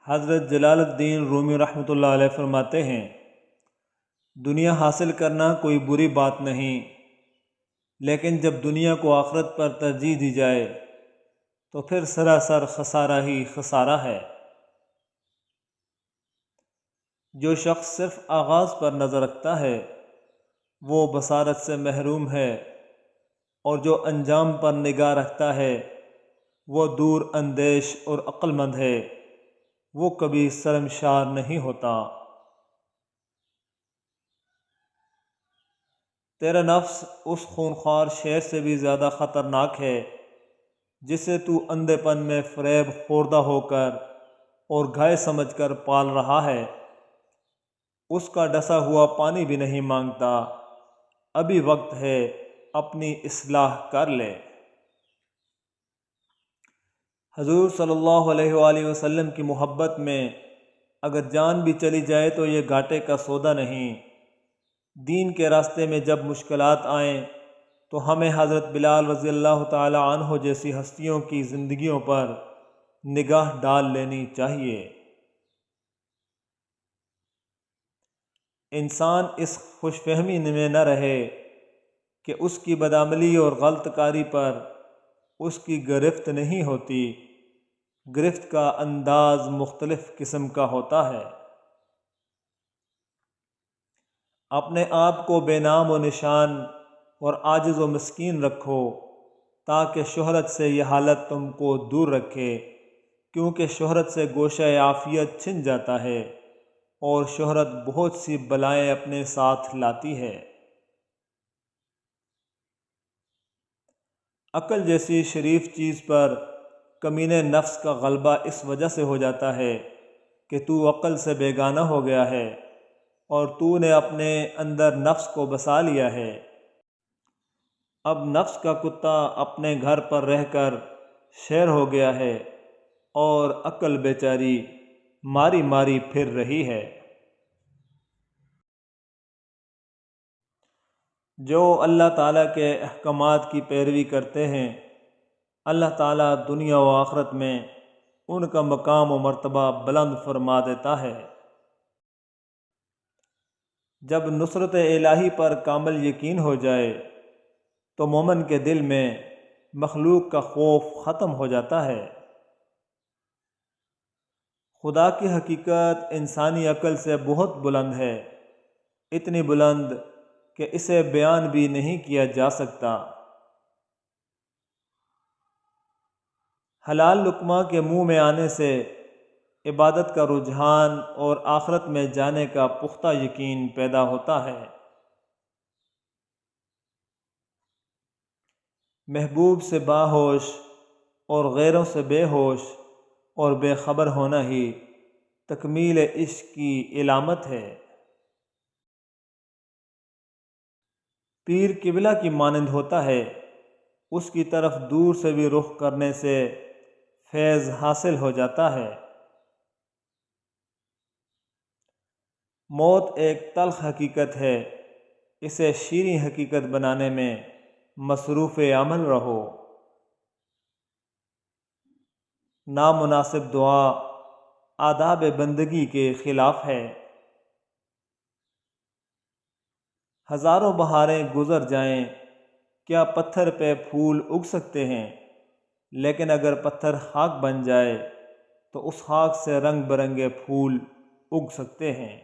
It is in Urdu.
حضرت جلال الدین رومی رحمۃ اللہ علیہ فرماتے ہیں، دنیا حاصل کرنا کوئی بری بات نہیں، لیکن جب دنیا کو آخرت پر ترجیح دی جائے تو پھر سراسر خسارہ ہی خسارہ ہے۔ جو شخص صرف آغاز پر نظر رکھتا ہے وہ بصارت سے محروم ہے، اور جو انجام پر نگاہ رکھتا ہے وہ دور اندیش اور عقل مند ہے، وہ کبھی شرمشار نہیں ہوتا۔ تیرا نفس اس خونخوار شیر سے بھی زیادہ خطرناک ہے جسے تو اندھے پن میں فریب خوردہ ہو کر اور گائے سمجھ کر پال رہا ہے۔ اس کا ڈسا ہوا پانی بھی نہیں مانگتا، ابھی وقت ہے، اپنی اصلاح کر لے۔ حضور صلی اللہ علیہ وآلہ وسلم کی محبت میں اگر جان بھی چلی جائے تو یہ گھاٹے کا سودا نہیں۔ دین کے راستے میں جب مشکلات آئیں تو ہمیں حضرت بلال رضی اللہ تعالی عنہ جیسی ہستیوں کی زندگیوں پر نگاہ ڈال لینی چاہیے۔ انسان اس خوش فہمی میں نہ رہے کہ اس کی بدعملی اور غلط کاری پر اس کی گرفت نہیں ہوتی۔ گرفت کا انداز مختلف قسم کا ہوتا ہے۔ اپنے آپ کو بے نام و نشان اور عاجز و مسکین رکھو تاکہ شہرت سے یہ حالت تم کو دور رکھے، کیونکہ شہرت سے گوشہ عافیت چھن جاتا ہے اور شہرت بہت سی بلائیں اپنے ساتھ لاتی ہے۔ عقل جیسی شریف چیز پر کمینے نفس کا غلبہ اس وجہ سے ہو جاتا ہے کہ تو عقل سے بیگانہ ہو گیا ہے اور تو نے اپنے اندر نفس کو بسا لیا ہے۔ اب نفس کا کتا اپنے گھر پر رہ کر شیر ہو گیا ہے اور عقل بیچاری ماری ماری پھر رہی ہے۔ جو اللہ تعالیٰ کے احکامات کی پیروی کرتے ہیں، اللہ تعالیٰ دنیا و آخرت میں ان کا مقام و مرتبہ بلند فرما دیتا ہے۔ جب نصرت الہی پر کامل یقین ہو جائے تو مومن کے دل میں مخلوق کا خوف ختم ہو جاتا ہے۔ خدا کی حقیقت انسانی عقل سے بہت بلند ہے، اتنی بلند کہ اسے بیان بھی نہیں کیا جا سکتا۔ حلال لقمہ کے منہ میں آنے سے عبادت کا رجحان اور آخرت میں جانے کا پختہ یقین پیدا ہوتا ہے۔ محبوب سے باہوش اور غیروں سے بے ہوش اور بے خبر ہونا ہی تکمیل عشق کی علامت ہے۔ پیر قبلہ کی مانند ہوتا ہے، اس کی طرف دور سے بھی رخ کرنے سے فیض حاصل ہو جاتا ہے۔ موت ایک تلخ حقیقت ہے، اسے شیریں حقیقت بنانے میں مصروف عمل رہو۔ نامناسب دعا آداب بندگی کے خلاف ہے۔ ہزاروں بہاریں گزر جائیں، کیا پتھر پہ پھول اگ سکتے ہیں؟ لیکن اگر پتھر خاک بن جائے تو اس خاک سے رنگ برنگے پھول اگ سکتے ہیں۔